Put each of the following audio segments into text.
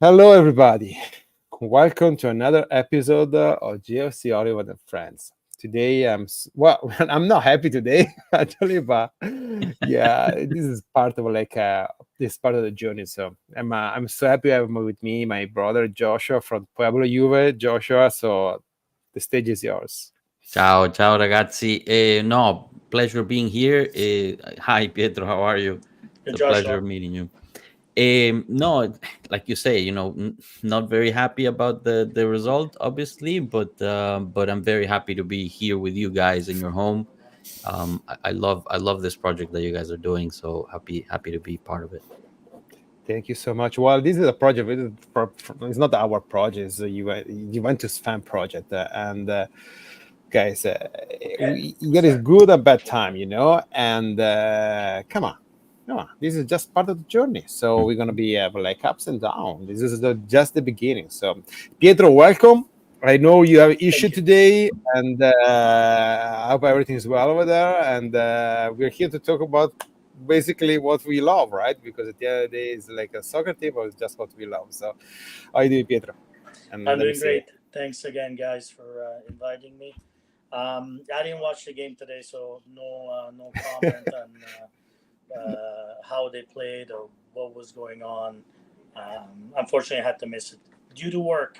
Hello, everybody. Welcome to another episode of GFC Oliver and Friends. Today, well, I'm not happy today actually, but yeah, this is part of this part of the journey. So I'm so happy I have with me my brother Joshua from Pueblo Juve. Joshua, so the stage is yours. Ciao, ciao ragazzi. No, pleasure being here. Hi Pietro, how are you? It's Good, a pleasure Joshua. meeting you. No, like you say, not very happy about the result, obviously, but I'm very happy to be here with you guys in your home. I love this project that you guys are doing, so happy to be part of it. Thank you so much. Well, this is a project. It's not our project. It's a Juventus fan project, and guys, you get a good and bad time, and come on, this is just part of the journey. So we're gonna be like ups and downs. This is just the beginning. So Pietro, welcome. I know you have issue Thank you. today, and I hope everything is well over there. And we're here to talk about basically what we love, right? Because at the end of the day, it's like a soccer team, but it's just what we love. So how you doing, Pietro? And I'm let me doing see. great. Thanks again, guys, for inviting me. I didn't watch the game today, so no comment on how they played or what was going on. Unfortunately, I had to miss it due to work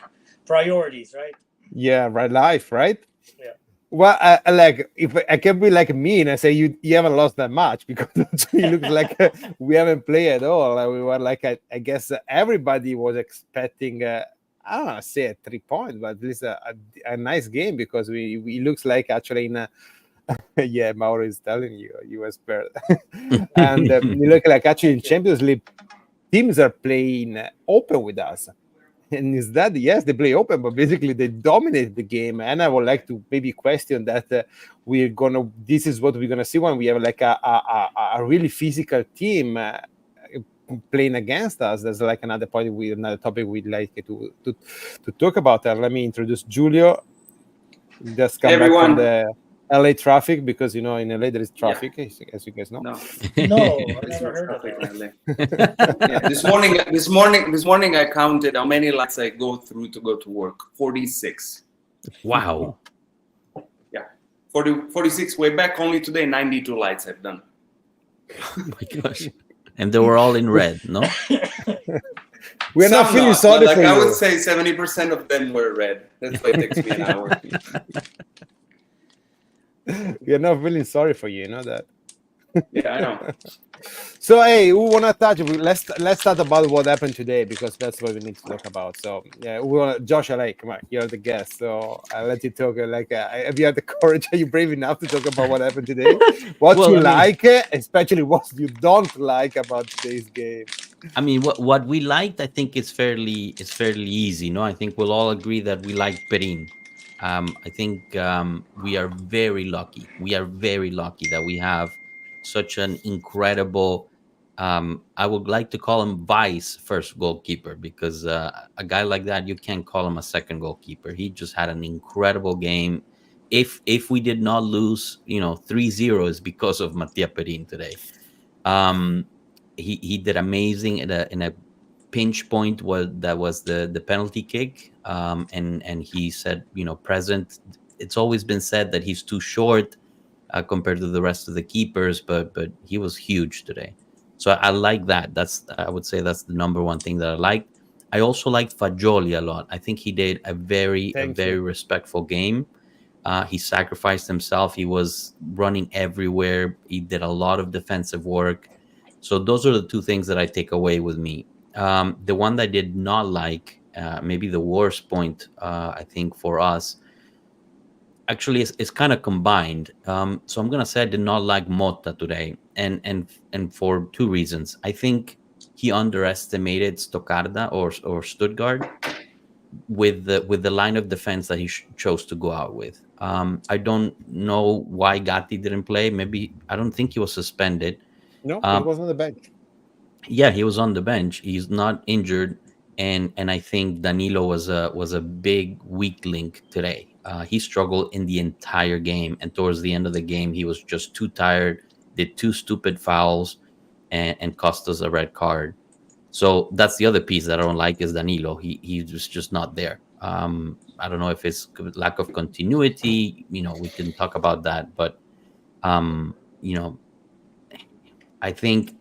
priorities. Right? Yeah, right, life, right? Yeah. Well, I like if I can be like me and I say you haven't lost that much because it looks like we haven't played at all. We were like I guess everybody was expecting I don't know say a 3 point, but at least a nice game because we looks like actually in a yeah Mauro is telling you was better and you look like actually in Thank you. Champions League teams are playing open with us. And is that yes, they play open, but basically they dominate the game. And I would like to maybe question that we're gonna. This is what we're gonna see when we have like a really physical team playing against us. There's like another topic we'd like to talk about. Let me introduce Julio. Just Hey come back from everyone. the LA traffic because in LA there is Yeah, traffic, as you guys know. no, No, I've there's never no heard of traffic in that. LA. Yeah, this morning, I counted how many lights I go through to go to work. 46. Wow. Yeah, 46. Way back only today, 92 lights I've done. Oh my gosh. And they were all in red, no? We're not Some feeling not, but sorry like for I would you. say 70% of them were red. That's why it takes me an hour. We're not feeling sorry for you. You know that. Yeah, I know. So hey, who wanna touch? Let's start about what happened today because that's what we need to talk about. So yeah, we want Josh. Like, come on, you're the guest, so I'll let you talk. If you have the courage, are you brave enough to talk about what happened today? What Well, you I mean, like, especially what you don't like about today's game. what we liked, I think is fairly easy. No, I think we'll all agree that we like Perin. I think we are very lucky. We are very lucky that we have such an incredible. I would like to call him vice first goalkeeper because a guy like that you can't call him a second goalkeeper. He just had an incredible game. If we did not lose, 3-0 is because of Mattia Perin today. Um, he did amazing in a pinch point was the penalty kick. And he said, present. It's always been said that he's too short compared to the rest of the keepers, but he was huge today. So I like that. I would say that's the number one thing that I liked. I also liked Fagioli a lot. I think he did a Thank very you. respectful game. He sacrificed himself. He was running everywhere. He did a lot of defensive work. So those are the two things that I take away with me. The one that I did not like, maybe the worst point, I think for us, actually is kind of combined. So I'm gonna say I did not like Motta today, and for two reasons. I think he underestimated Stoccarda or Stuttgart with the line of defense that he chose to go out with. I don't know why Gatti didn't play. Maybe I don't think he was suspended. No, he Um, was on the bench. yeah, he was on the bench. He's not injured, and I think Danilo was a big weak link today. He struggled in the entire game, and towards the end of the game, he was just too tired. Did two stupid fouls, and cost us a red card. So that's the other piece that I don't like is Danilo. He's just not there. I don't know if it's lack of continuity. We can talk about that, but um, you know, I think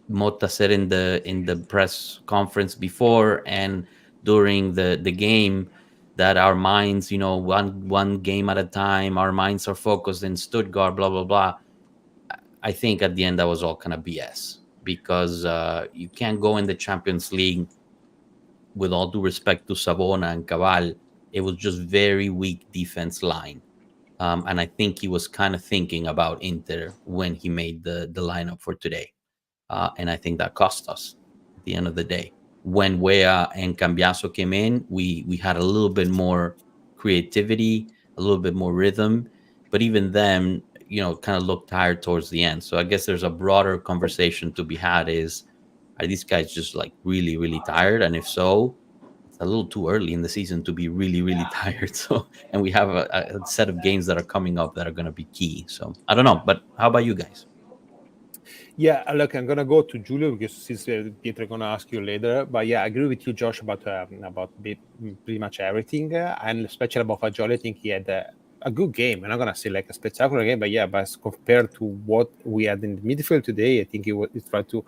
Mota said in the press conference before and during the game that our minds, one game at a time, our minds are focused in Stuttgart, blah blah blah. I think at the end that was all kind of BS because you can't go in the Champions League, with all due respect to Savona and Cabal. It was just very weak defense line. And I think he was kind of thinking about Inter when he made the lineup for today. And I think that cost us at the end of the day. When Wea and Cambiaso came in, we had a little bit more creativity, a little bit more rhythm, but even then, kind of looked tired towards the end. So I guess there's a broader conversation to be had: is are these guys just like really, really tired? And if so, it's a little too early in the season to be really, really tired. So, and we have a set of games that are coming up that are going to be key. So I don't know, but how about you guys? Yeah, look, I'm gonna go to Giulio because since Pietro gonna ask you later. But yeah, I agree with you, Josh, about pretty much everything, and especially about Fagioli. I think he had a good game. I'm not gonna say like a spectacular game, but yeah, but as compared to what we had in the midfield today, I think he tried to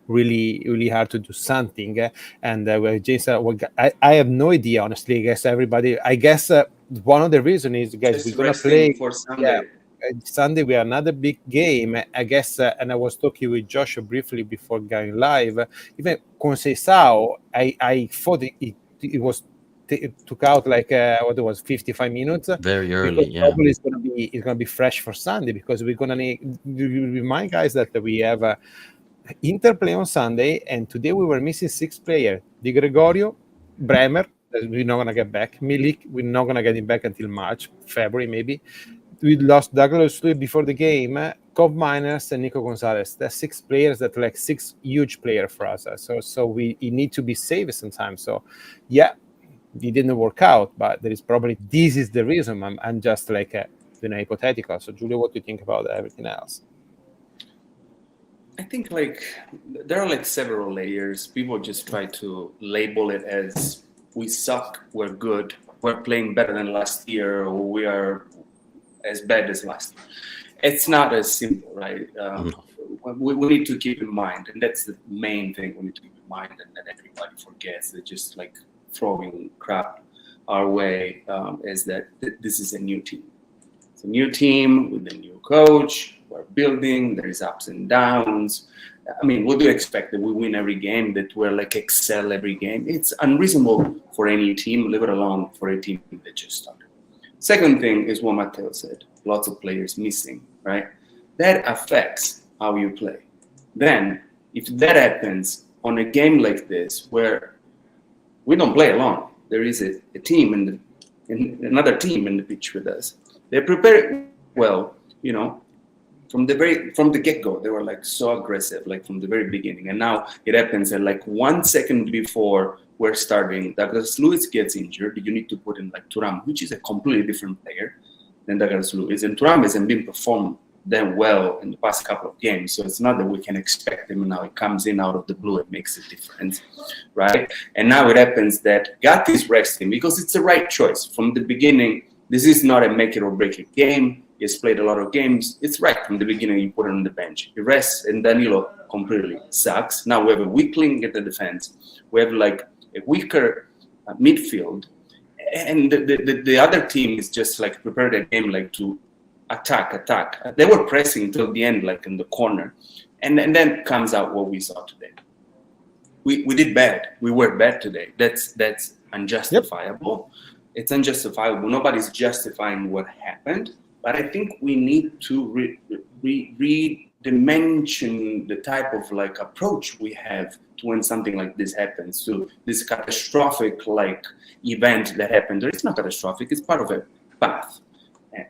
really, really hard to do something. And James, I have no idea, honestly. I guess one of the reasons is, guys, Just we're gonna resting play. for Sunday. Yeah, Sunday we have another big game, I guess, and I was talking with Josh briefly before going live. Even Conceição, I thought it was it took out like what it was 55 minutes Very early, because yeah. probably it's gonna be fresh for Sunday because we're gonna need remind guys that we have Inter play on Sunday, and today we were missing 6 players: Di Gregorio, Bremer, we're not gonna get back, Milik, we're not gonna get him back until March, February maybe. We lost Douglas Louis before the game, Cobb Miners and Nico Gonzalez. There's 6 players that are like 6 huge players for us. So we need to be safe sometimes. So yeah, it didn't work out, but there is probably this is the reason. I'm just like hypothetical. So Giulio, what do you think about everything else? I think like there are like several layers. People just try to label it as we suck, we're good, we're playing better than last year, or we are as bad as last year. It's not as simple, right? We need to keep in mind, and that's the main thing we need to keep in mind, and that everybody forgets. They're just like throwing crap our way, is that this is a new team. It's a new team with a new coach. We're building. There's ups and downs. I mean, what do you expect, that we win every game, that we're like excel every game? It's unreasonable for any team, leave it alone for a team that just started. Second thing is what Matteo said, lots of players missing, right? That affects how you play. Then, if that happens on a game like this, where we don't play alone, there is a team and another team in the pitch with us. They prepare well, from the get-go. They were like so aggressive, like from the very beginning. And now it happens that like 1 second before we're starting, Douglas Luiz gets injured. You need to put in like Thuram, which is a completely different player than Douglas Luiz. And Thuram hasn't been performed that well in the past couple of games. So it's not that we can expect him now. It comes in out of the blue and makes a difference, right? And now it happens that Gatti is resting because it's the right choice. From the beginning, this is not a make it or break it game. He has played a lot of games. It's right from the beginning. You put him on the bench. He rests, and Danilo completely sucks. Now we have a weakling at the defense. We have like a weaker midfield, and the other team is just like prepared a game like to attack. They were pressing until the end, like in the corner, and then comes out what we saw today. We did bad. We were bad today. That's unjustifiable. Yep. It's unjustifiable. Nobody's justifying what happened. But I think we need to redimension the type of like approach we have to when something like this happens, to this catastrophic like event that happened. It's not catastrophic, it's part of a path.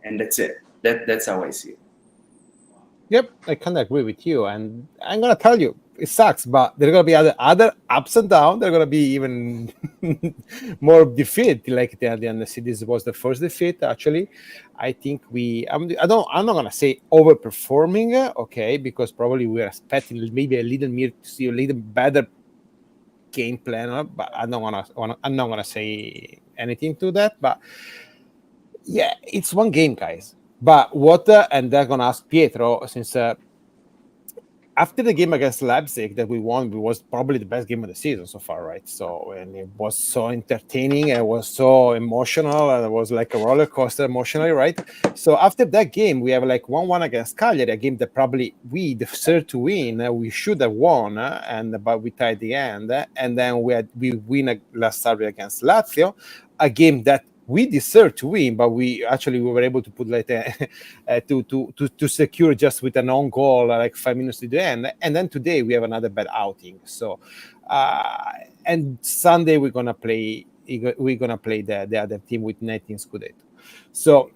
And that's it. That's how I see it. Yep, I kind of agree with you. And I'm going to tell you, it sucks, but there are going to be other ups and downs. There are going to be even more defeat. Like the NC, this was the first defeat. Actually, I think I'm not going to say overperforming, okay, because probably we're expecting maybe a little better game plan, but I'm not gonna say anything to that. But yeah, it's one game, guys. But what? And they're gonna ask Pietro, since after the game against Leipzig that we won, it was probably the best game of the season so far, right? So, and it was so entertaining, and it was so emotional, and it was like a roller coaster emotionally, right? So after that game, we have like 1-1 against Cagliari, a game that probably we deserved to win. We should have won, but we tied the end. And then we win last Saturday against Lazio, a game that we deserve to win, but we were able to put like to secure just with an own goal like 5 minutes to the end. And then today we have another bad outing. So and Sunday we're gonna play the other team with 19 Scudetto. So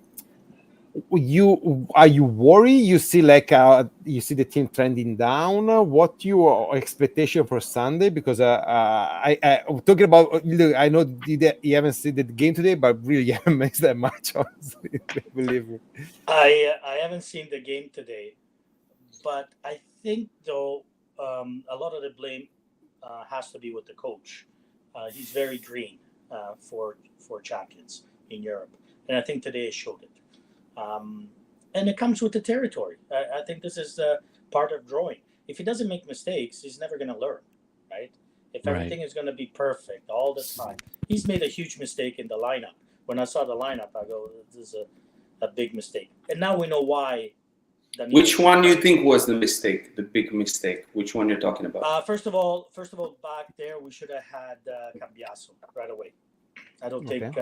are you worried? You see the team trending down. What your expectation for Sunday? Because I talking about. Look, I know you haven't seen the game today, but really you haven't missed that much. Honestly, believe me. I haven't seen the game today, but I think though a lot of the blame has to be with the coach. He's very green for champions in Europe, and I think today showed it. And it comes with the territory. I think this is part of growing. If he doesn't make mistakes, he's never going to learn, right? If everything is going to be perfect all the time, he's made a huge mistake in the lineup. When I saw the lineup, I go, "This is a big mistake." And now we know why. Which one do you think was the mistake, the big mistake? Which one you're talking about? First of all, back there we should have had Cambiaso right away. I don't think.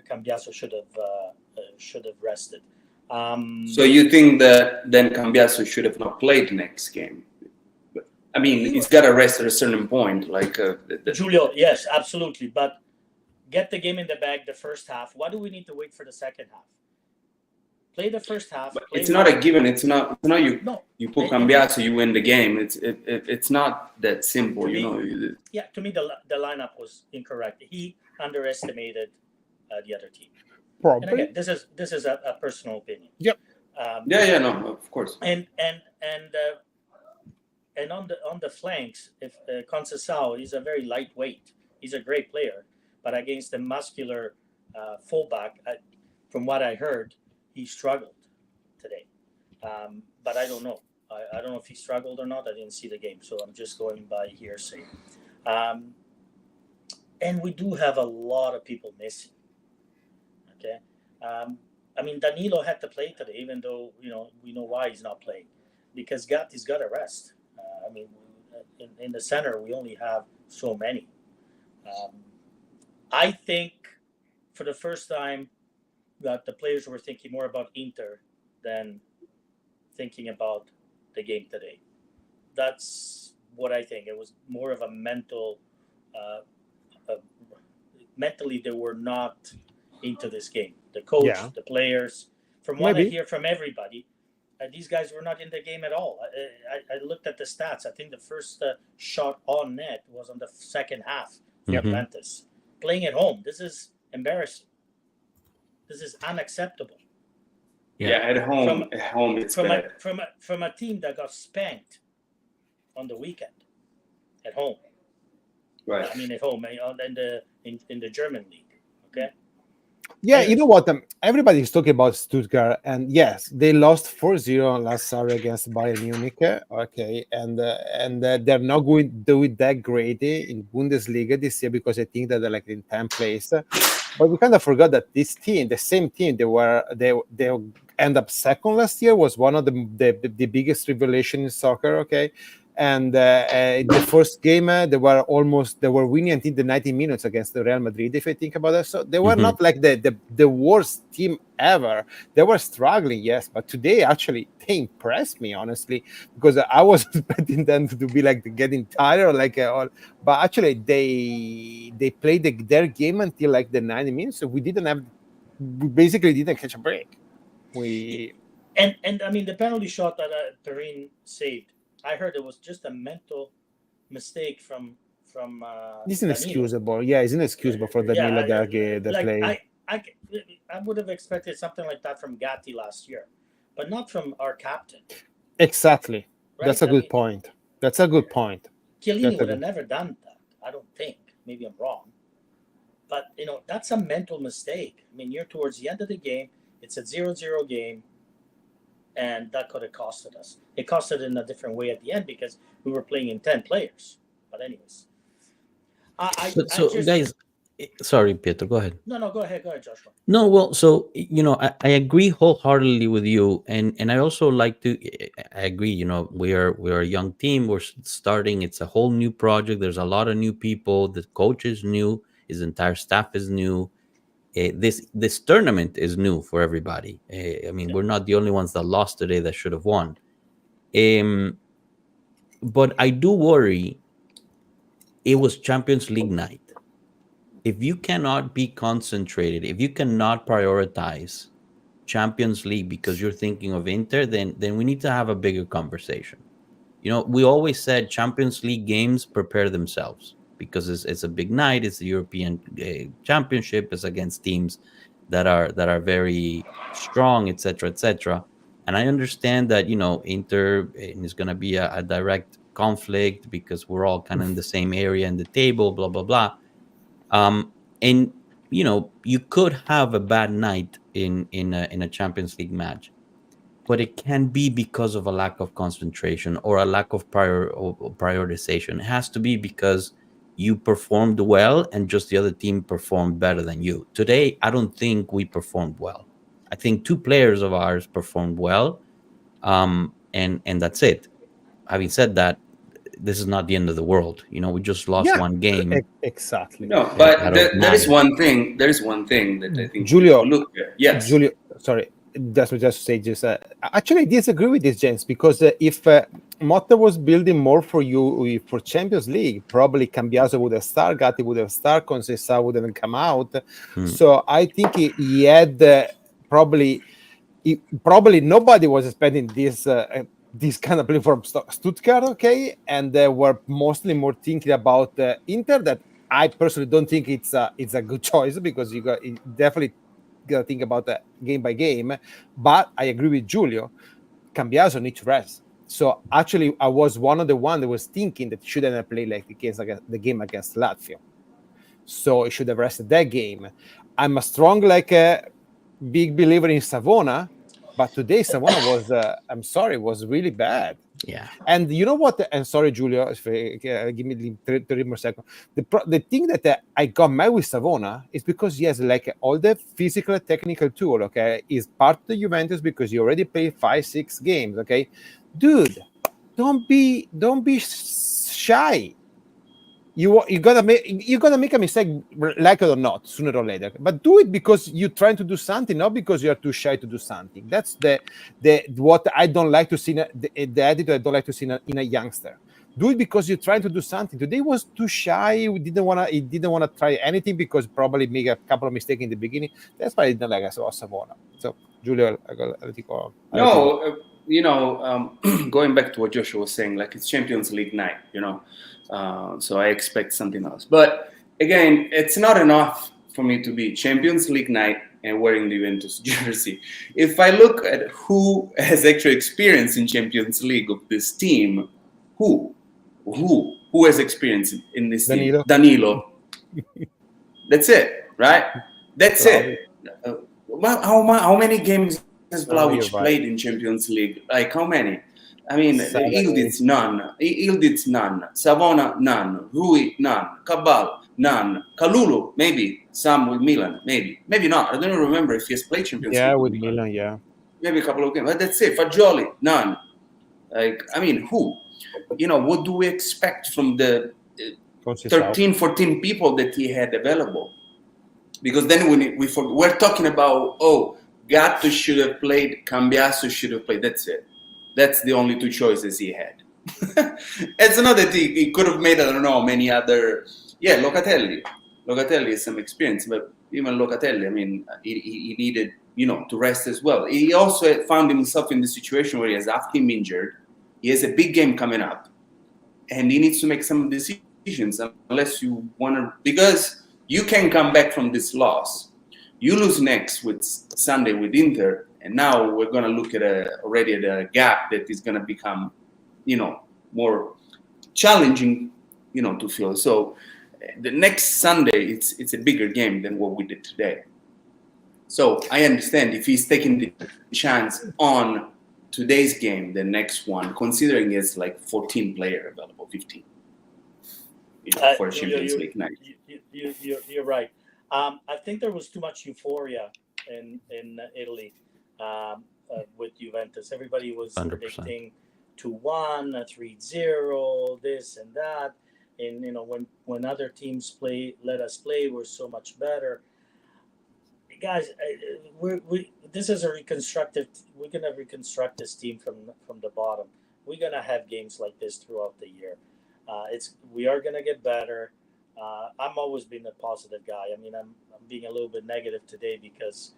Cambiaso should have rested. So you think that then Cambiaso should have not played the next game? I mean, he's got to rest at a certain point, like Giulio. Yes, absolutely. But get the game in the bag the first half. Why do we need to wait for the second half? Play the first half. But it's not a given. It's not you. No. You put Cambiaso, you win the game. It's not that simple, to me, the lineup was incorrect. He underestimated the other team. Probably. And again, this is a personal opinion. Yep. No, of course. And on the flanks, if Conceição, he's a very lightweight. He's a great player, but against the muscular fullback, from what I heard, he struggled today. But I don't know. I don't know if he struggled or not. I didn't see the game, so I'm just going by hearsay. And we do have a lot of people missing. Okay. I mean, Danilo had to play today, even though, we know why he's not playing. Because Gatti's got to rest. I mean, in the center, we only have so many. I think for the first time that the players were thinking more about Inter than thinking about the game today. That's what I think. It was more of a mental... mentally, they were not into this game. The coach, the players, from what I hear from everybody, these guys were not in the game at all. I looked at the stats. I think the first shot on net was on the second half for Juventus. Playing at home, this is embarrassing. This is unacceptable. Yeah, at home, it's bad. From a team that got spanked on the weekend at home. Right. I mean, at home in the German league. Okay. Yeah, you know what? Everybody's talking about Stuttgart, and yes, they lost 4-0 last Saturday against Bayern Munich. Okay, and they're not going to do it that great in Bundesliga this year because I think that they're like in 10th place. But we kind of forgot that this team, the same team, they end up second last year, was one of the biggest revelation in soccer. Okay. And in the first game, they were winning until the 90 minutes against the Real Madrid, if I think about it. So they were not like the worst team ever. They were struggling, yes, but today actually they impressed me, honestly, because I was expecting them to be like getting tired, but actually they played their game until like the 90 minutes. So we basically didn't catch a break. And I mean the penalty shot that Perrin saved. I heard it was just a mental mistake from. It's inexcusable. Yeah, it's inexcusable for Danilo that play. I would have expected something like that from Gatti last year, but not from our captain. Exactly. Right? That's a good point. That's a good point. Chiellini That's a would have good. never done that. I don't think. Maybe I'm wrong. But that's a mental mistake. I mean, you're towards the end of the game. It's a 0-0 game, and that could have costed us. It costed in a different way at the end because we were playing in 10 players. But anyways, I So just guys, sorry, Pietro, go ahead. no, go ahead, Joshua. No, well, so I agree wholeheartedly with you, and I also like to. I agree. We are a young team. We're starting. It's a whole new project. There's a lot of new people. The coach is new. His entire staff is new. This tournament is new for everybody. I mean, Yeah. we're not the only ones that lost today that should have won. Um, but I do worry. It was Champions League night. If you cannot be concentrated, if you cannot prioritize Champions League because you're thinking of Inter, then we need to have a bigger conversation. We always said Champions League games prepare themselves because it's a big night. It's the European Championship. It's against teams that are very strong, etc., etc. And I understand that Inter is going to be a direct conflict because we're all kind of in the same area in the table, blah blah blah. And you could have a bad night in a Champions League match, but it can be because of a lack of concentration or a lack of prioritization. It has to be because you performed well and just the other team performed better than you. Today, I don't think we performed well. I think two players of ours performed well, and that's it. Having said that, this is not the end of the world. We just lost Yeah, one game exactly. No, but out of there is 9. one thing. There is one thing that I think Giulio, we look at. Yes. Giulio, sorry, that's what I just say. Just actually, I disagree with this, James, because if Motta was building more for you for Champions League, probably Cambiaso would have started, Gatti would have started, Conceição wouldn't come out. So I think he had probably nobody was expecting this kind of play from Stuttgart, okay, and they were mostly more thinking about Inter. That I personally don't think it's a good choice because you definitely got to think about game by game. But I agree with Giulio. Cambiaso needs to rest. So actually, I was one of the one that was thinking that he shouldn't have played like the game against Latvia. So he should have rested that game. I'm a strong big believer in Savona, but today Savona was really bad. Yeah. And you know what? And sorry, Giulio, give me 30 more seconds. The thing that I got mad with Savona is because he has all the physical, technical tool. Okay, he's part of the Juventus because he already played 5-6 games. Okay, dude, don't be shy. You're gonna make a mistake, like it or not, sooner or later. But do it because you're trying to do something, not because you're too shy to do something. That's the what I don't like to see. The attitude I don't like to see in a youngster. Do it because you're trying to do something. Today he was too shy. He didn't wanna try anything because probably make a couple of mistakes in the beginning. That's why I didn't like Savona. So Giulio, No, going back to what Joshua was saying, it's Champions League night, so I expect something else. But again, it's not enough for me to be Champions League night and wearing the Juventus jersey. If I look at who has actual experience in Champions League of this team, who has experience in this team? Danilo. That's it, right? That's it. How many games has Vlahovic played in Champions League? How many? I mean, Ildiz, none. Savona, none. Rui, none. Cabal, none. Kalulu, maybe. Some with Milan, maybe. Maybe not. I don't even remember if he has played Champions League. Yeah, with Milan, yeah. Maybe a couple of games. But that's it. Fagioli, none. Who? What do we expect from the 13, 14 people that he had available? Because then we're talking about, Gatto should have played, Cambiaso should have played. That's it. That's the only two choices he had. It's another thing. He could have made, I don't know, many other. Yeah, Locatelli. Locatelli has some experience, but even Locatelli, he needed, to rest as well. He also found himself in the situation where he has half team injured. He has a big game coming up, and he needs to make some decisions unless you want to, because you can come back from this loss. You lose next with Sunday with Inter, and now we're going to look at already at a gap that is going to become, more challenging, to feel. So the next Sunday, it's a bigger game than what we did today. So I understand if he's taking the chance on today's game, the next one, considering it's like 14 player available, 15, for a Champions League night. You're right. I think there was too much euphoria in Italy with Juventus. Everybody was 100%. predicting 2-1, 3-0, this and that. And when other teams let us play, we're so much better. Guys, this is a reconstructive. We're gonna reconstruct this team from the bottom. We're gonna have games like this throughout the year. We are gonna get better. I'm always been a positive guy. I mean, I'm being a little bit negative today because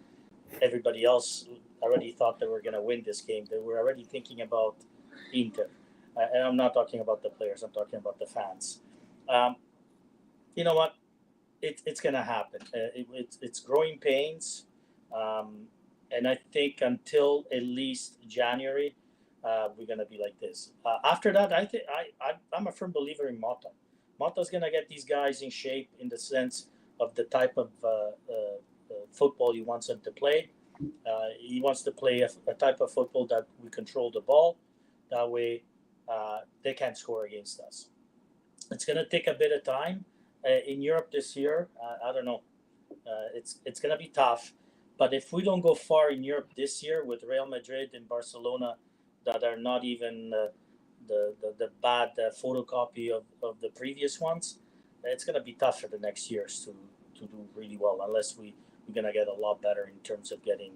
everybody else already thought they were gonna win this game. They were already thinking about Inter, and I'm not talking about the players. I'm talking about the fans. You know what? It's going to happen. It's growing pains. And I think until at least January, we're going to be like this. After that, I'm a firm believer in Motta. Motta's going to get these guys in shape in the sense of the type of football he wants them to play. He wants to play a type of football that we control the ball. That way, they can't score against us. It's going to take a bit of time. In Europe this year, I don't know. It's going to be tough. But if we don't go far in Europe this year with Real Madrid and Barcelona that are not even the bad photocopy of the previous ones, it's going to be tough for the next years to do really well unless we're going to get a lot better in terms of getting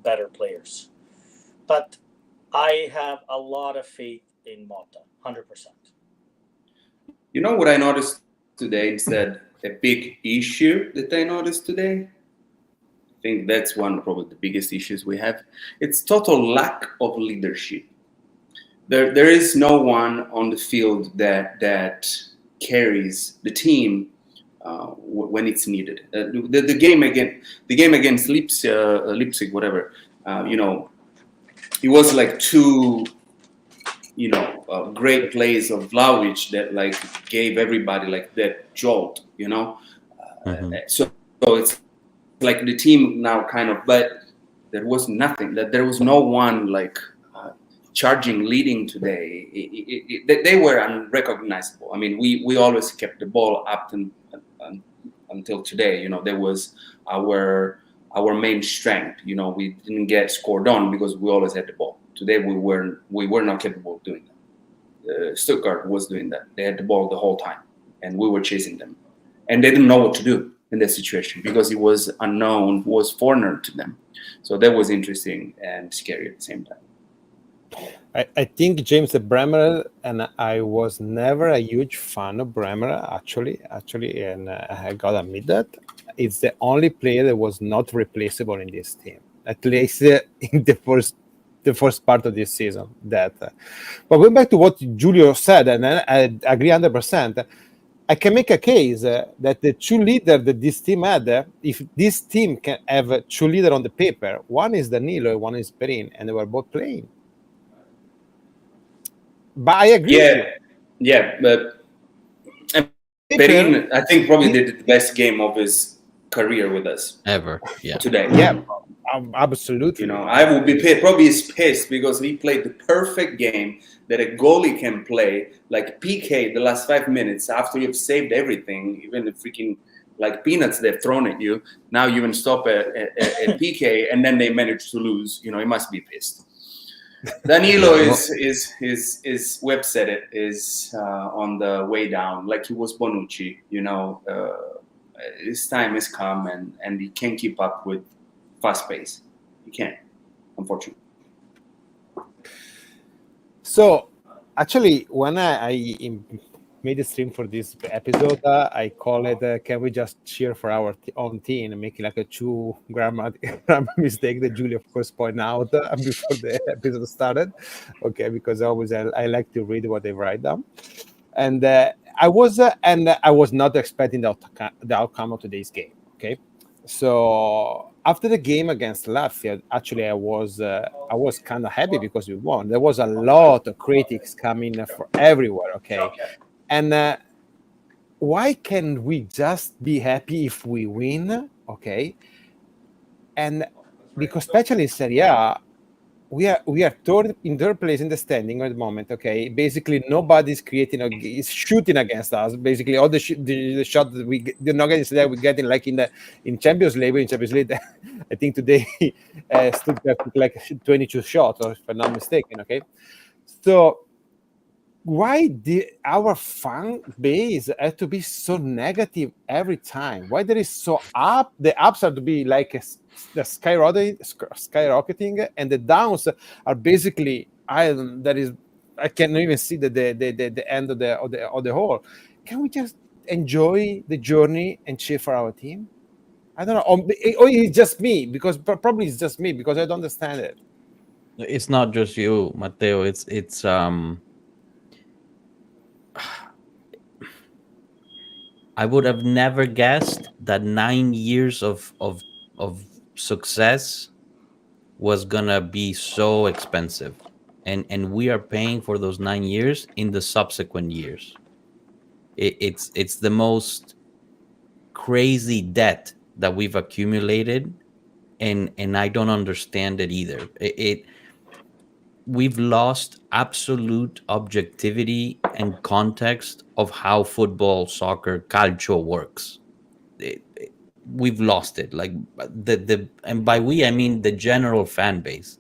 better players. But I have a lot of faith in Motta, 100%. You know what I noticed today instead? A big issue that I noticed today? I think that's one of probably the biggest issues we have. It's total lack of leadership. There is no one on the field that carries the team when it's needed. The game against Leipzig, whatever. It was like two great plays of Vlahovic that like gave everybody like that jolt. So it's like the team now kind of, but there was nothing. That there was no one like charging, leading today. They were unrecognizable. I mean, we always kept the ball up until today. There was our main strength. We didn't get scored on because we always had the ball. Today we were not capable of doing that. Stuttgart was doing that. They had the ball the whole time, and we were chasing them, and they didn't know what to do in that situation because it was unknown, was foreigner to them. So that was interesting and scary at the same time. I think James Bremer, and I was never a huge fan of Bremer actually, and I gotta admit that it's the only player that was not replaceable in this team, at least in the first part of this season. But going back to what Giulio said, and I agree 100%. I can make a case that the two leaders that this team had, if this team can have a two leader on the paper, one is Danilo, one is Perin, and they were both playing. But I agree with you. But Perin, I think probably did the best game of his career with us ever. Yeah. Today. Yeah, absolutely. I would be probably pissed because he played the perfect game that a goalie can play, like PK the last 5 minutes after you've saved everything, even the freaking like peanuts they've thrown at you. Now you can stop at PK, and then they manage to lose. He must be pissed. Danilo is web said it is on the way down, like he was Bonucci. His time has come, and he can't keep up with fast pace. He can't, unfortunately. So, actually, when I made a stream for this episode, I call it, can we just cheer for our own team and make it like a true grammar mistake that Giulio, of course, point out before the episode started. Okay, because always I like to read what they write down. And I was not expecting the outcome of today's game. Okay, so after the game against Latvia, actually, I was kind of happy because we won. There was a lot of critics coming from everywhere. Okay, and why can we just be happy if we win? Okay, and because especially in Serie A, we are third place in the standing at the moment. Okay, basically nobody's creating is shooting against us. Basically, all the shot that the nuggets that we're getting, like in Champions League. In Champions League, I think today Stuttgart took like 22 shots, or if I'm not mistaken. Okay, so why our fan base has to be so negative every time? Why there is so up? The ups are to be like the skyrocketing, and the downs are basically that is I can't even see the end of the hole. Can we just enjoy the journey and cheer for our team? I don't know, or it's just me, because probably it's just me because I don't understand it. It's not just you, Matteo. It's I would have never guessed that 9 years of success was gonna be so expensive, and we are paying for those 9 years in the subsequent years. It's the most crazy debt that we've accumulated, and I don't understand it either. We've lost absolute objectivity and context of how football, soccer, calcio works. We've lost it. Like and by we, I mean the general fan base.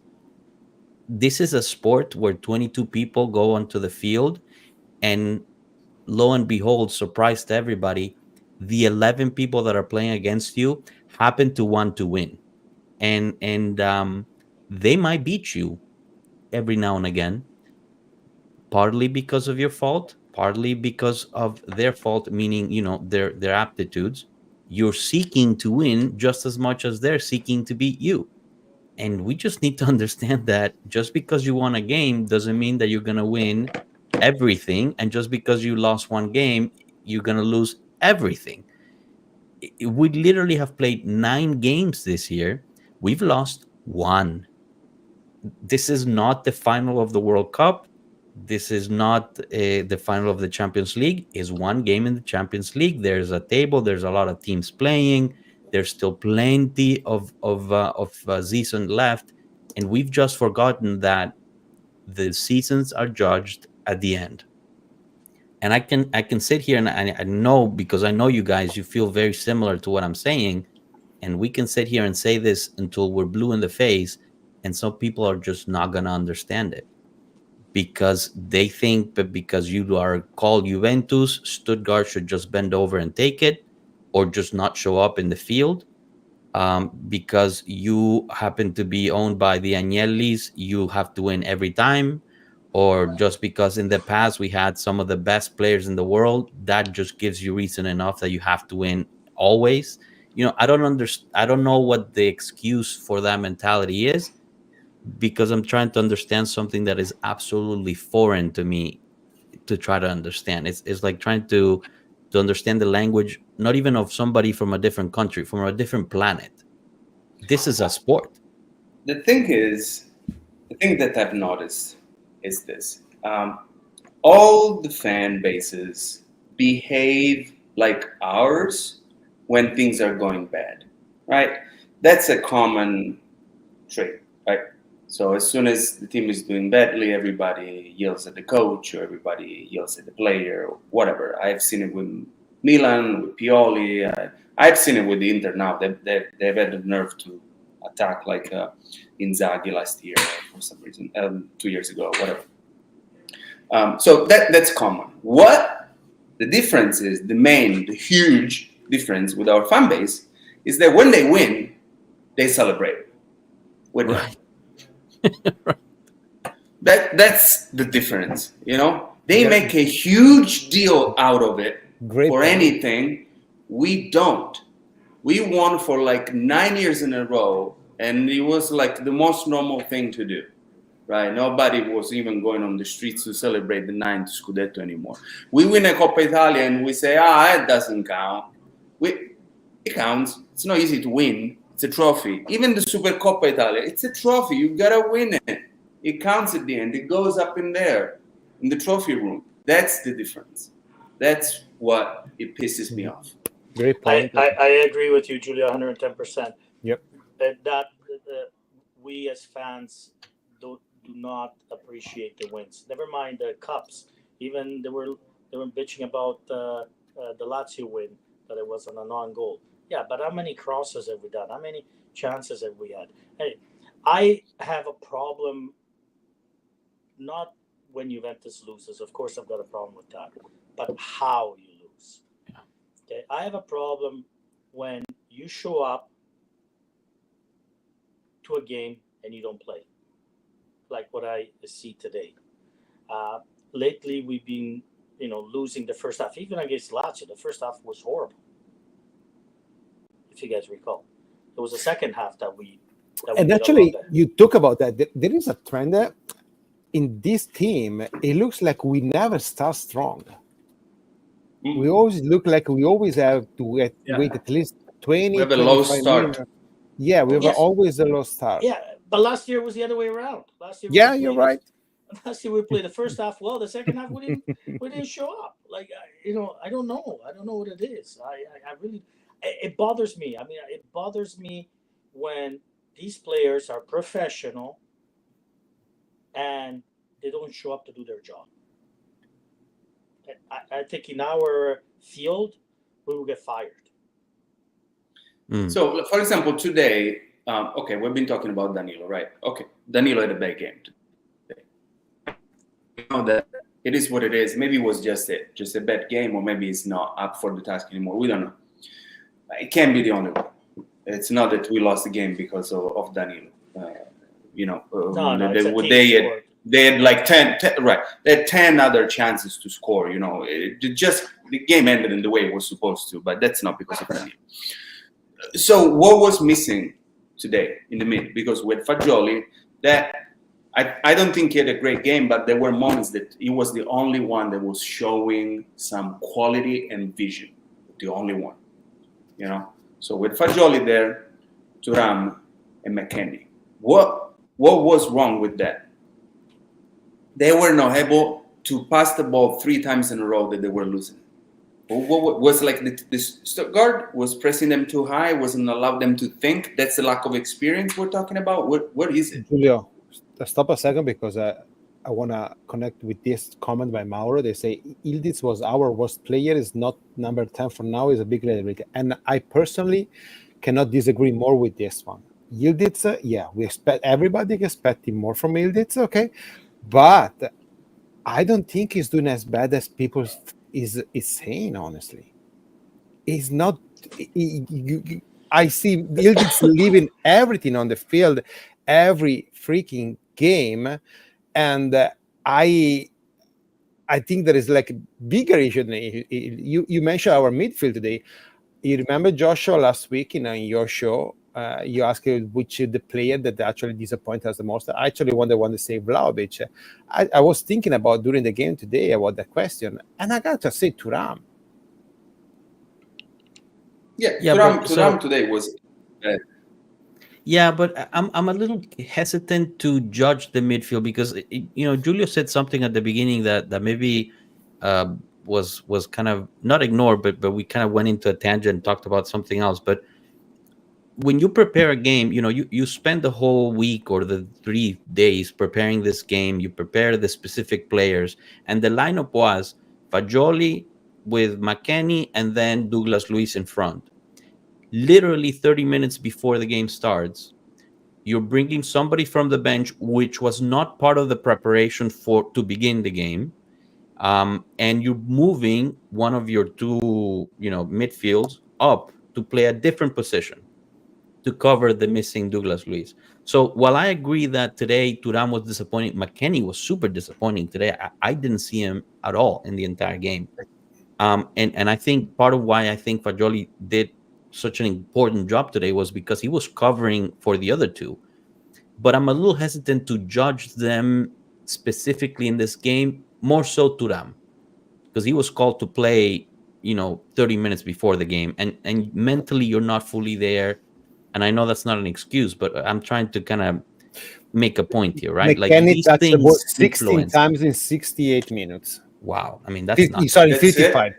This is a sport where 22 people go onto the field, and lo and behold, surprise to everybody, the 11 people that are playing against you happen to want to win, and they might beat you every now and again, partly because of your fault, partly because of their fault, meaning, their aptitudes. You're seeking to win just as much as they're seeking to beat you. And we just need to understand that just because you won a game doesn't mean that you're going to win everything, and just because you lost one game you're going to lose everything. We literally have played 9 games this year. We've lost one. This is not the final of the World Cup. This is not the final of the Champions League. Is one game in the Champions League. There's a table. There's a lot of teams playing. There's still plenty of season left, and we've just forgotten that the seasons are judged at the end. And I can sit here, and I know, because I know you guys, you feel very similar to what I'm saying, and we can sit here and say this until we're blue in the face, and some people are just not gonna understand it, because they think that because you are called Juventus, Stuttgart should just bend over and take it, or just not show up in the field. Because you happen to be owned by the Agnellis, you have to win every time, or just because in the past we had some of the best players in the world, that just gives you reason enough that you have to win always. I don't understand. I don't know what the excuse for that mentality is, because I'm trying to understand something that is absolutely foreign to me to try to understand. It's like trying to understand the language, not even of somebody from a different country, from a different planet. This is a sport. The thing that I've noticed is this: all the fan bases behave like ours when things are going bad, right? That's a common trait, right? So as soon as the team is doing badly, everybody yells at the coach, or everybody yells at the player, or whatever. I've seen it with Milan, with Pioli. I've seen it with the Inter now. They've had the nerve to attack like Inzaghi last year for some reason, 2 years ago, whatever. So that's common. What the difference is, the huge difference with our fan base is that when they win, they celebrate with them. Right. That's the difference, They make a huge deal out of it. Great for point. anything. We don't. We won for like 9 years in a row, and it was like the most normal thing to do, right? Nobody was even going on the streets to celebrate the 9th Scudetto anymore. We win a Coppa Italia and we say, it doesn't count. It counts. It's not easy to win, It's a trophy. Even the Supercoppa Italia, it's a trophy. You gotta win it. It counts at the end. It goes up in there, in the trophy room. That's the difference. That's what it pisses me off. Great point. I agree with you, Julia, 110%. Yep. That we as fans do not appreciate the wins. Never mind the cups. Even they were bitching about the Lazio win, that it was on a non-goal. Yeah, but how many crosses have we done? How many chances have we had? Hey, I have a problem. Not when Juventus loses. Of course, I've got a problem with that. But how you lose. Okay, I have a problem when you show up to a game and you don't play, like what I see today. Lately, we've been, losing the first half. Even against Lazio, the first half was horrible. If you guys recall, it was the second half that we And did a actually, lot better. you talk about that. There is a trend in this team. It looks like we never start strong. We always look like we always have to wait at least 20, We have a low 25 start. minutes. Yeah, we have Yes. always a low start. Yeah, but last year was the other way around. Last year, Yeah, you're right. Last year we played the first half well. The second half we didn't show up. Like I don't know. I don't know what it is. I really, it bothers me. I mean, it bothers me when these players are professional and they don't show up to do their job. I think in our field we will get fired. So, for example, today, okay, we've been talking about Danilo, right? Okay, Danilo had a bad game today. You know that it is what it is. Maybe it was just a bad game, or maybe it's not up for the task anymore. We don't know. It can't be the only one. It's not that we lost the game because of Danilo. They had like 10, right? They had 10 other chances to score. The game ended in the way it was supposed to, but that's not because of Danilo. So what was missing today in the mid? Because with Fagioli, that I don't think he had a great game, but there were moments that he was the only one that was showing some quality and vision. The only one, So with Fagioli there, Thuram and McKennie, what was wrong with that? They were not able to pass the ball 3 times in a row that they were losing. What was like this Stuttgart was pressing them too high, wasn't allowed them to think. That's the lack of experience we're talking about. What is it? Julio, stop a second because I want to connect with this comment by Mauro. They say Ildiz was our worst player, is not number 10 for now, is a big liability. And I personally cannot disagree more with this one. Ildiz, we expect everybody expecting more from Ildiz, okay? But I don't think he's doing as bad as people is saying, honestly. He's not. I see Ildiz leaving everything on the field every freaking game, and I think there is like a bigger issue than you mentioned our midfield today. You remember Joshua last week in your show? You asked which is the player that actually disappointed us the most. I actually want to say Vlahovic. I was thinking about during the game today about that question, and I got to say Thuram. Thuram today was. Yeah, but I'm a little hesitant to judge the midfield because Julio said something at the beginning that maybe was kind of not ignored, but we kind of went into a tangent and talked about something else. But when you prepare a game, you spend the whole week or the 3 days preparing this game. You prepare the specific players, and the lineup was Fagioli with McKennie and then Douglas Luiz in front. Literally 30 minutes before the game starts, you're bringing somebody from the bench, which was not part of the preparation to begin the game, and you're moving one of your 2, midfields up to play a different position to cover the missing Douglas Luiz. So while I agree that today Thuram was disappointing, McKennie was super disappointing today. I didn't see him at all in the entire game. And I think part of why I think Fagioli did such an important job today was because he was covering for the other 2. But I'm a little hesitant to judge them specifically in this game, more so Thuram, because he was called to play, 30 minutes before the game. And mentally, you're not fully there. and I know that's not an excuse, but I'm trying to kind of make a point here, right? Like McKennie these touched the ball things 16 influence. times in 68 minutes. Wow, I mean that's not Sorry, That's it? 55.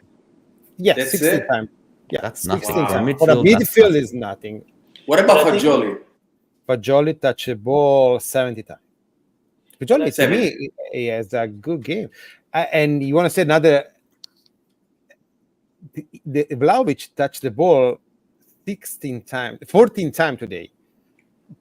Yeah, That's 16 it? times. Yeah, that's 16 nothing for times. Wow. For a midfield. That's midfield nothing. is nothing. What about But I think- Fagioli? Fajoli touched the ball 70 times. Fajoli, to 70. me, he has a good game. And you want to say another, the Vlahovic touched the ball 16 times, 14 times today,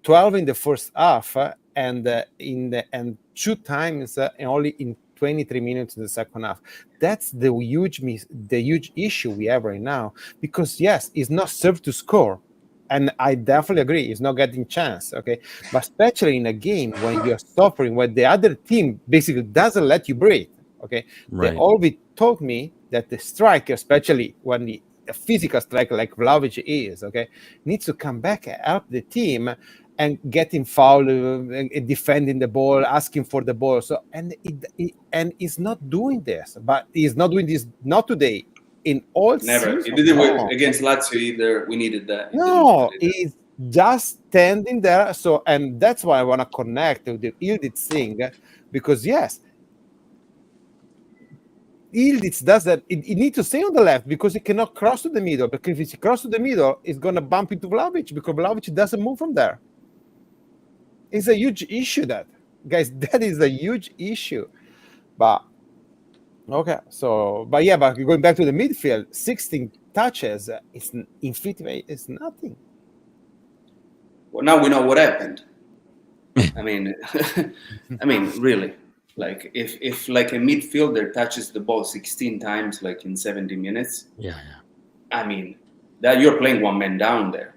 12 in the first half, and 2 times only in 23 minutes in the second half. That's the huge issue we have right now. Because yes, he's not served to score, and I definitely agree, he's not getting chance. Okay, but especially in a game when you're suffering, when the other team basically doesn't let you breathe. Okay, they Right. always told me that the striker, especially when a physical striker like Vlahovic is, okay, needs to come back and help the team and getting foul, defending the ball, asking for the ball. So and he's not doing this, but he's not doing this not today. In all Never. He season, did it no. against Lazio either. We needed that. He No, didn't do it he's just standing there. So, and that's why I want to connect with the Ildit thing, because yes, Ildit does that. He needs to stay on the left because he cannot cross to the middle. Because if he cross to the middle, he's gonna bump into Vlahovic because Vlahovic doesn't move from there. It's a huge issue, that guys. That is a huge issue. But okay, so but yeah, but going back to the midfield, 16 touches is in 50 is nothing. Well, now we know what happened. I mean, really, like if like a midfielder touches the ball 16 times, like in 70 minutes, Yeah. I mean, that you're playing one man down there.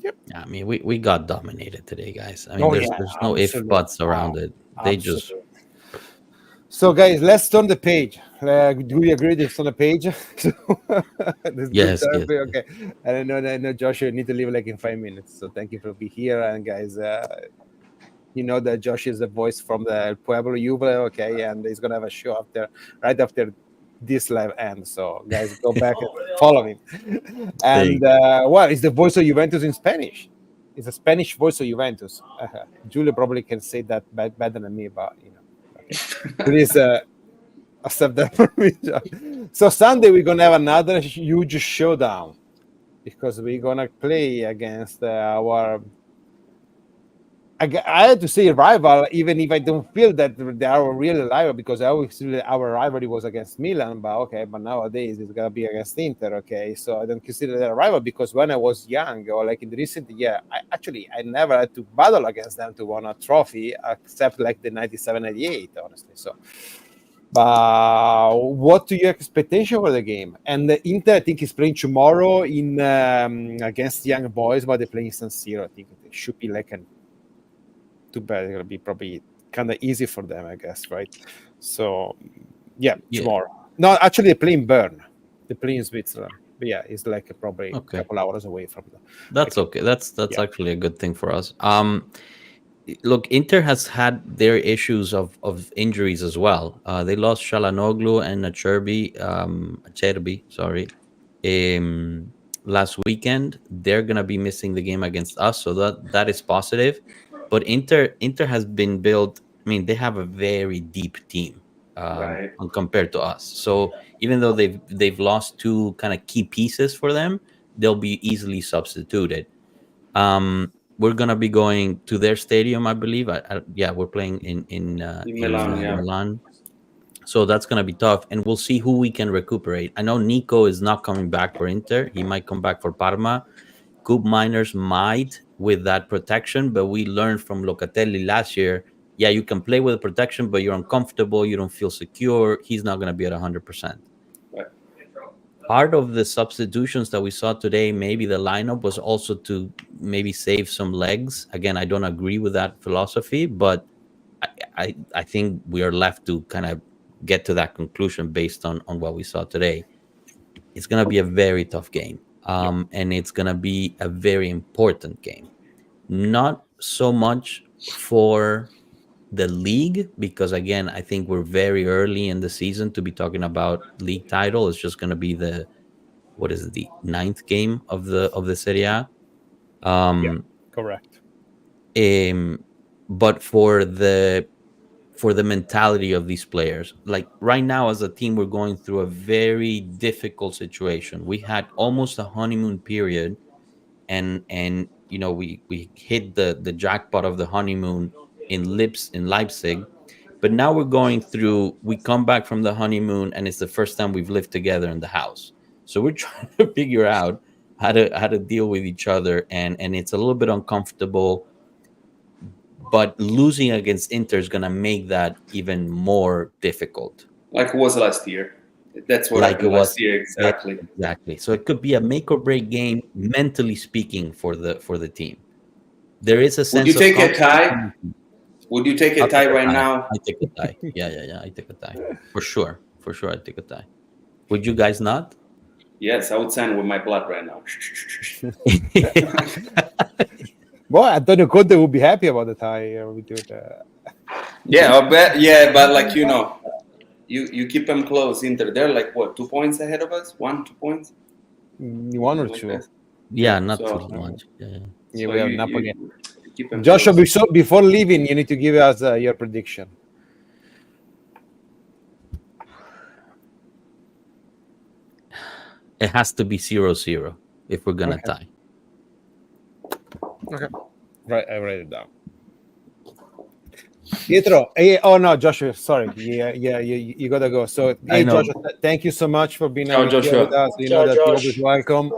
Yeah, I mean, we got dominated today, guys. I mean, there's no if absolutely. buts around it. They just Absolutely. So, guys, let's turn the page. Do we agree it's on the page? Yes, yes. Okay. I know, Joshua, you need to leave like in 5 minutes. So, thank you for being here. And, guys, you know that Josh is the voice from the Pueblo Juve, okay? And he's going to have a show right after this live ends. So, guys, go back and follow him. And, well, it's the voice of Juventus in Spanish. It's a Spanish voice of Juventus. Julio probably can say that better than me, but, you know. Please accept that from me. So Sunday we're gonna have another huge showdown because we're gonna play against our. I had to say rival, even if I don't feel that they are a real rival, because I always feel our rivalry was against Milan. But okay, but nowadays it's gonna be against Inter. Okay, so I don't consider that a rival because when I was young or like in the recent year, I never had to battle against them to win a trophy except like the 97-98, honestly. So, but what do your expectation for the game? And the Inter, I think, is playing tomorrow in against Young Boys, but they're playing San Siro. I think it should be like an. Too bad, it's gonna be probably kind of easy for them, I guess, right? So, yeah, tomorrow. No, actually, they're playing Bern. They're playing Switzerland. But yeah, it's like probably a couple hours away from them. That's okay. That's actually a good thing for us. Look, Inter has had their issues of injuries as well. They lost Shalanoglu and Acerbi, sorry, last weekend. They're gonna be missing the game against us, so that is positive. But Inter has been built. I mean, they have a very deep team compared to us. So even though they've lost two kind of key pieces for them, they'll be easily substituted. We're gonna be going to their stadium, I believe. Yeah, we're playing in Milan. Milan. So that's gonna be tough, and we'll see who we can recuperate. I know Nico is not coming back for Inter. He might come back for Parma. Coop Miners might with that protection, but we learned from Locatelli last year. Yeah, you can play with the protection, but you're uncomfortable. You don't feel secure. He's not going to be at 100%. Part of the substitutions that we saw today, maybe the lineup was also to maybe save some legs. Again, I don't agree with that philosophy, but I think we are left to kind of get to that conclusion based on what we saw today. It's going to be a very tough game. And it's going to be a very important game. Not so much for the league, because again, I think we're very early in the season to be talking about league title. It's just going to be the 9th game of the Serie A. Correct. But for the mentality of these players, like right now as a team, we're going through a very difficult situation. We had almost a honeymoon period, and we hit the jackpot of the honeymoon in Leipzig. But now we come back from the honeymoon, and it's the first time we've lived together in the house. So we're trying to figure out how to deal with each other, and it's a little bit uncomfortable. But losing against Inter is gonna make that even more difficult. Like it was last year. That's what Like it happened was. last year, exactly. Exactly. So it could be a make or break game, mentally speaking, for the team. There is a Would you sense of take a tie? confidence. Would you take a I'll tie take a right tie. now? I take a tie. Yeah. I take a tie for sure. For sure, I take a tie. Would you guys not? Yes, I would sign with my blood right now. Well, Antonio Conte would be happy about the tie. We do the... Yeah, I bet. Yeah, but like you keep them close. Inter, they're like what, 2 points ahead of us? 2 points? One or Like two. that. Yeah, not So- too much. Yeah. Yeah, So we have you- enough you again. keep them Joshua, close. before leaving, you need to give us your prediction. It has to be 0-0 if we're gonna Okay. tie. Okay. Right, I write it down. Pietro, oh no, Joshua, sorry. Yeah, you gotta go. So, I hey, know. Joshua, thank you so much for being Ciao, here Joshua. with us. You Ciao, know that you're Josh. always welcome.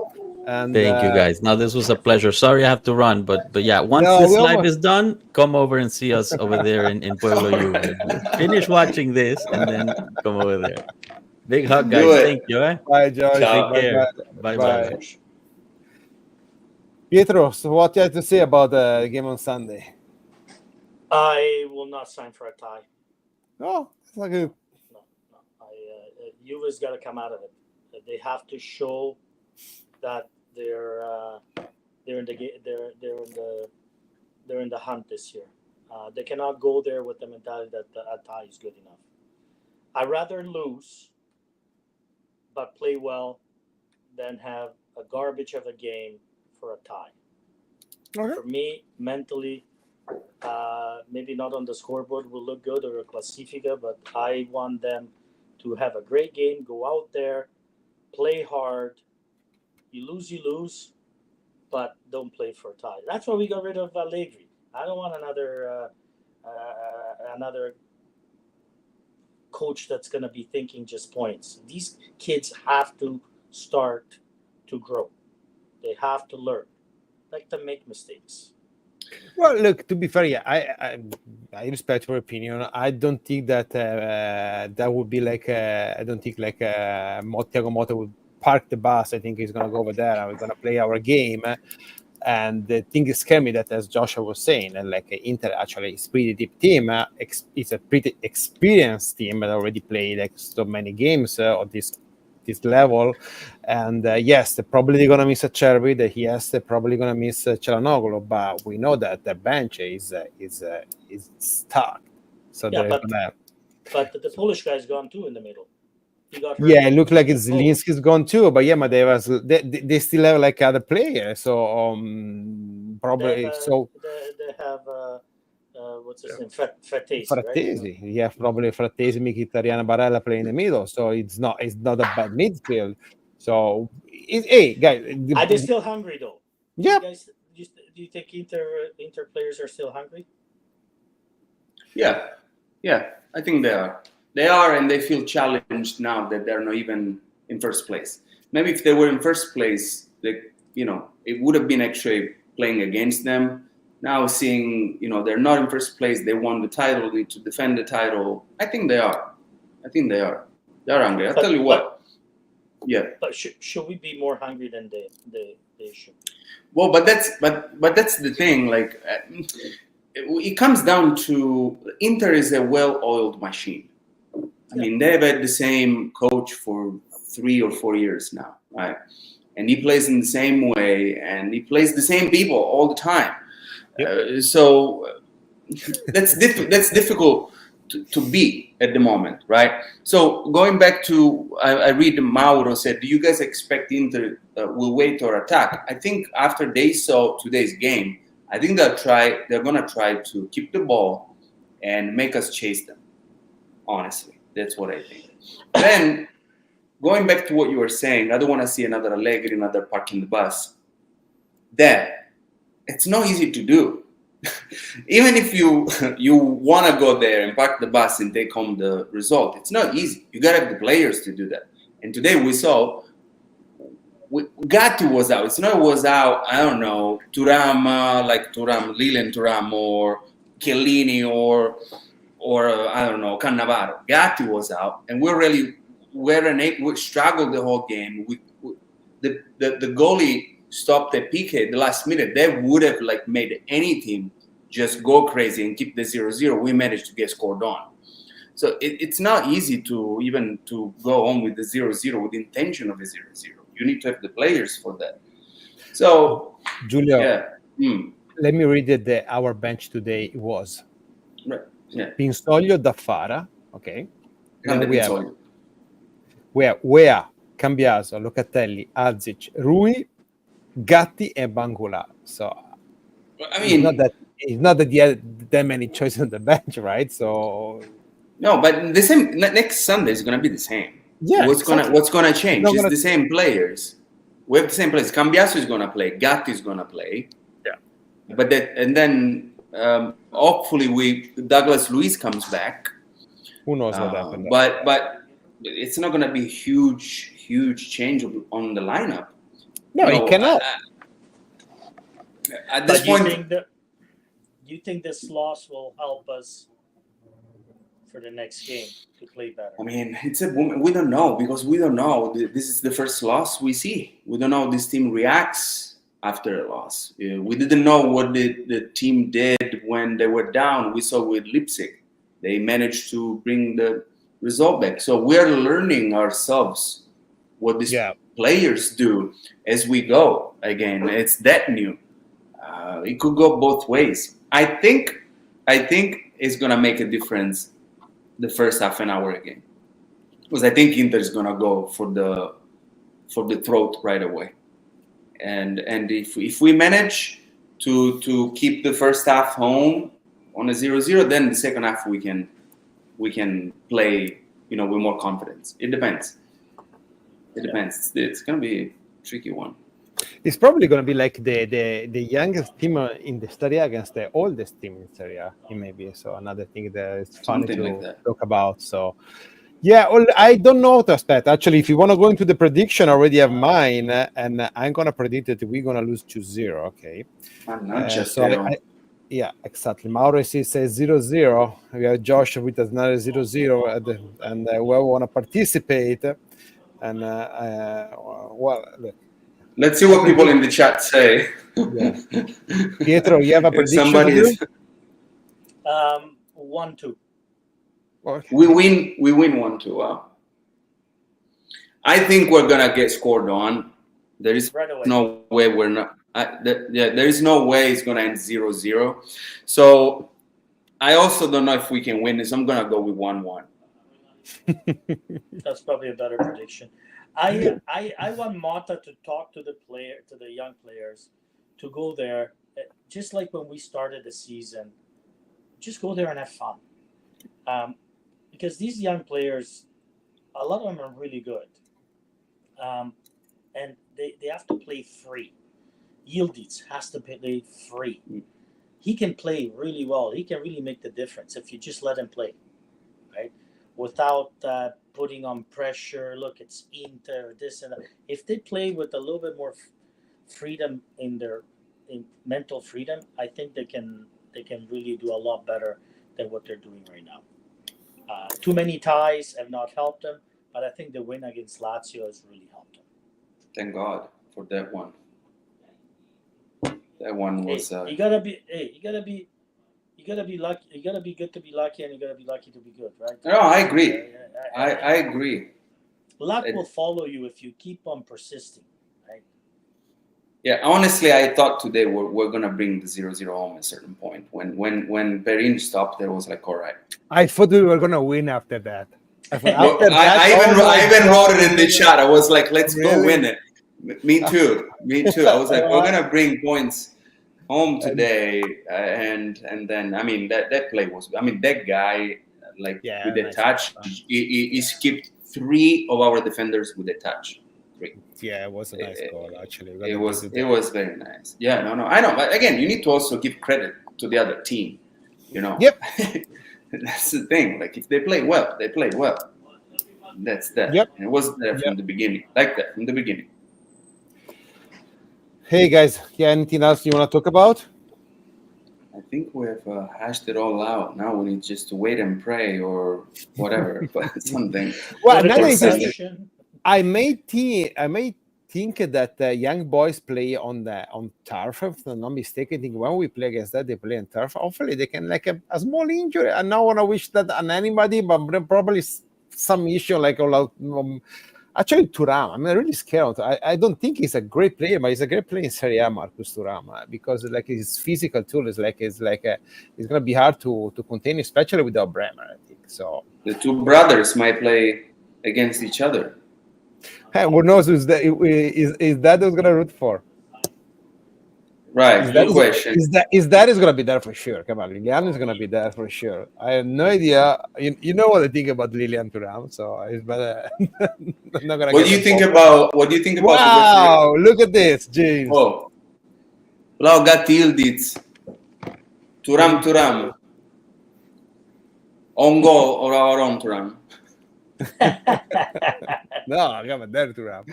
And Thank you guys. Now this was a pleasure. Sorry I have to run, but yeah, once No, this we live almost- is done, come over and see us over there in Pueblo Juve. Finish watching this and then come over there. Big hug, Do guys. it. Thank you. Bye, Josh. Ciao. Bye, Take care. bye. Bye. Pietro, so what do you have to say about the game on Sunday? I will not sign for a tie. Oh, it's like a... No. Juve's got to come out of it. They have to show that they're in the hunt this year. They cannot go there with the mentality that a tie is good enough. I'd rather lose, but play well, than have a garbage of a game for a tie. Okay. For me, mentally, maybe not on the scoreboard will look good or a Classifica, but I want them to have a great game, go out there, play hard. You lose, but don't play for a tie. That's why we got rid of Allegri. I don't want another coach that's going to be thinking just points. These kids have to start to grow. They have to learn. Let them make mistakes. Well, look, to be fair, yeah, I respect your opinion. I don't think that that would be like I don't think like Thiago Motta would park the bus. I think he's gonna go over there and we're gonna play our game. And the thing is scary me that, as Joshua was saying, and like Inter actually is pretty deep team. It's a pretty experienced team that already played like so many games on this level. And yes, they're probably going to miss a Cherby. Yes, they're probably going to miss Çalhanoğlu, but we know that the bench is stuck. So Yeah, they're but- gonna... But the Polish guy's gone too in the middle. He got hurt. Yeah, it looked like Oh. Zielinski's gone too, but yeah, but they still have like other players, so probably They have what's his name? Frattesi, right? Frattesi. Yeah, probably Frattesi, Mkhitaryan, Barella play in the middle, so it's not a bad midfield. So hey guys, Are they still hungry though? yeah, You guys, do you think Inter players are still hungry? Yeah, I think they are. They are, and they feel challenged now that they're not even in first place. Maybe if they were in first place, it would have been actually playing against them. Now seeing, they're not in first place, they won the title, need to defend the title. I think they are. They're hungry. I'll tell you what. Yeah. But should we be more hungry than they should? Well, but that's the thing. Like, it comes down to Inter is a well-oiled machine. I mean, they've had the same coach for 3 or 4 years now, right? And he plays in the same way, and he plays the same people all the time. Yep. So that's difficult to be at the moment, right? So going back to, I read Mauro said, do you guys expect Inter will wait or attack? I think after they saw today's game, I think they're going to try to keep the ball and make us chase them. Honestly, that's what I think. Then going back to what you were saying, I don't want to see another Allegri, another parking the bus. That it's not easy to do. Even if you want to go there and park the bus and take home the result, it's not easy. You got to have the players to do that. And today we saw Gatti was out. It's not was out, I don't know, Lilian Thuram or Chiellini or I don't know, Cannavaro. Gatti was out, and we struggled the whole game. The goalie stopped the PK the last minute. That would have made any team just go crazy and keep the 0-0. We managed to get scored on. So it's not easy to go on with the 0-0 with the intention of a 0-0. You need to have the players for that. So Giulio, yeah. Let me read it. Our bench today was Right. Yeah. Pinsoglio, Daffara, okay. Then we have Pinsoglio. Wea, Cambiaso, Locatelli, Azic, Rui, Gatti, and Bangula. So I mean, it's not that you had that many choices on the bench, right? So no, but the same next Sunday is gonna be the same. Yeah. What's gonna change? It's the same players. We have the same players. Cambiaso is gonna play. Gatti is gonna play. Yeah. But then hopefully Douglas Luiz comes back. Who knows what happened? But it's not gonna be huge change on the lineup. No, it cannot. At this point, do you think this loss will help us for the next game to play better? I mean, we don't know because we don't know. This is the first loss we see. We don't know how this team reacts after a loss. We didn't know what the team did when they were down. We saw with Leipzig. They managed to bring the result back. So we're learning ourselves what these players do as we go. Again, it's that new. It could go both ways. I think it's gonna make a difference the first half an hour again, because I think Inter is gonna go for the throat right away, and if we manage to keep the first half home on a 0-0, then the second half we can play with more confidence. It depends. It's gonna be a tricky one. It's probably going to be like the youngest team in the Serie A against the oldest team in Serie A. It may be so another thing that is funny to talk about. So, yeah, I don't know what to expect. Actually, if you want to go into the prediction, I already have mine, and I'm going to predict that we're going to lose 2-0. Okay. Yeah, exactly. Mauro says 0-0. We have Josh with another 0-0, and we want to participate. And look. Let's see what people in the chat say. Yeah. Pietro, you have a prediction? Somebody is 1-2. Okay. We win 1-2. Wow. I think we're gonna get scored on. There is no way we're not. There is no way it's gonna end 0-0. So I also don't know if we can win this. I'm gonna go with 1-1. That's probably a better prediction. I want Mata to talk to the young players, to go there, just like when we started the season. Just go there and have fun, because these young players, a lot of them are really good, and they have to play free. Yildiz has to play free. He can play really well. He can really make the difference if you just let him play, right? Without putting on pressure. Look, it's Inter, this and that. If they play with a little bit more freedom in mental freedom, I think they can really do a lot better than what they're doing right now. Too many ties have not helped them, but I think the win against Lazio has really helped them. Thank God for that one. That one was. You gotta be lucky. You gotta be good to be lucky, and you gotta be lucky to be good, right? No, I agree. I agree. Luck will follow you if you keep on persisting, right? Yeah, honestly, I thought today we're gonna bring the 0-0 home at a certain point. When Perin stopped, there was like, all right. I thought we were gonna win after that. Well, I even wrote it in the chat. I was like, let's go win it. Me too. I was like, we're gonna bring points home today, and then I mean that play was. I mean that guy with the nice touch, he skipped 3 of our defenders with the touch. 3. Yeah, it was a nice goal actually. It was very nice. Yeah, no, I know. But again, you need to also give credit to the other team. You know. Yep. That's the thing. Like if they play well, they play well. That's that. Yep. And it was there from the beginning, like that from the beginning. Hey guys, anything else you want to talk about? I think we have hashed it all out. Now we need just to wait and pray or whatever, but something. Well, another thing, I may think that young boys play on turf. If I'm not mistaken, I think when we play against that, they play on turf. Hopefully, they can like a small injury. I don't want to wish that on anybody, but probably some issue like actually Thuram. I'm really scared. I don't think he's a great player, but he's a great player in Serie A, Marcus Thuram, because like his physical tool is it's gonna be hard to contain, especially without Bremer. I think so. The two brothers might play against each other. Hey, who knows is that who's gonna root for? Right, good question. Is that gonna be there for sure? Come on, Lilian is gonna be there for sure. I have no idea. You know what I think about Lilian Thuram, so it's better. I'm not gonna. What do you think about? Wow! Look at this, James. Oh, Lau Gatilditz. Thuram. On goal or our own Thuram? No, come on, there Thuram.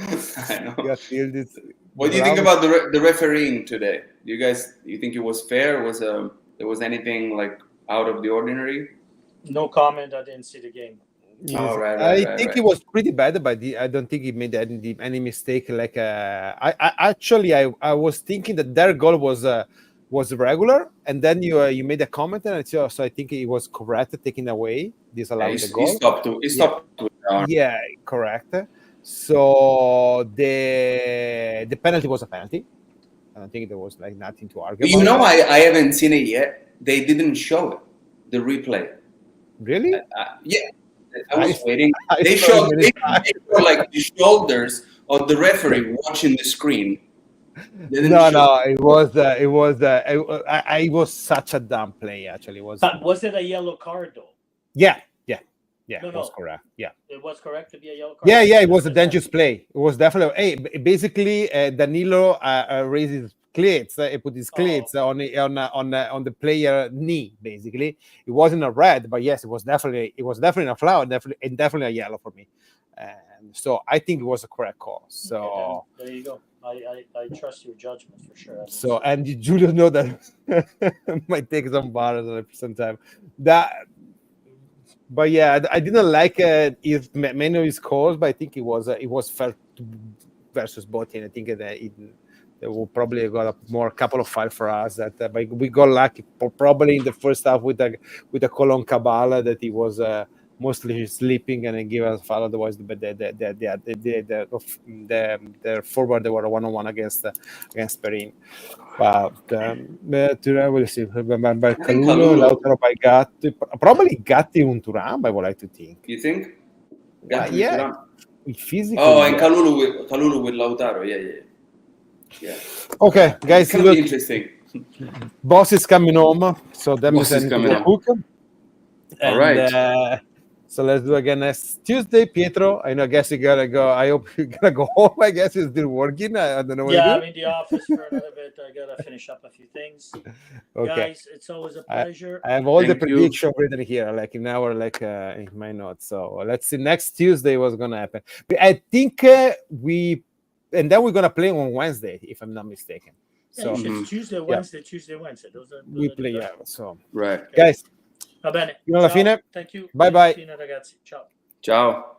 I know. Gatilditz. What do you think about the refereeing today? You think it was fair? There was anything like out of the ordinary? No comment. I didn't see the game. Yes. I think it was pretty bad, but I don't think he made any mistake. Like I was thinking that their goal was regular, and then you made a comment, and so I think it was correct taking away disallowing the goal. He stopped. Yeah, correct. So the penalty was a penalty. I don't think there was like nothing to argue about. You know, I haven't seen it yet. They didn't show it, the replay. Really? Yeah. I was waiting. They showed like the shoulders of the referee watching the screen. No, it was such a dumb play. Actually, was it a yellow card though? Yeah, it was correct. Yeah, it was correct to be a yellow card. Yeah, it was a dangerous play. It was definitely. Basically, Danilo raised his cleats. He put his cleats on the player knee. Basically, it wasn't a red, but yes, it was definitely a foul, definitely a yellow for me. So I think it was a correct call. So okay, there you go. I trust your judgment for sure. So and Julius know that might take some bars sometimes. But yeah, I didn't like many of his calls, but I think it was fair versus both, and I think that they will probably got a couple of five for us. But we got lucky probably in the first half with the call on Kabbalah that he was mostly sleeping and then give us a foul. Otherwise, the forward they were 1-on-1 against Perin. But we'll see. Kalulu, Lautaro by Gatti. Probably Gatti un Thuram, I would like to think. You think? Yeah. Physically. Oh, and Kalulu with Lautaro. Yeah. Okay, guys. It's gonna be interesting. Boss is coming home, so that means I need to go cook. All right. So let's do again next Tuesday, Pietro. I guess you gotta go. I hope you're gonna go home. I guess you're still working. I don't know what I'm in the office for another bit. I gotta finish up a few things. Okay. Guys, it's always a pleasure. I have all the prediction written here, like in my notes. So let's see next Tuesday what's gonna happen. But I think then we're gonna play on Wednesday, if I'm not mistaken. So Tuesday, Wednesday. Those are we play. So right, guys. Va bene. Fino alla fine. Thank you. Bye bye. Fine, ragazzi. Ciao. Ciao.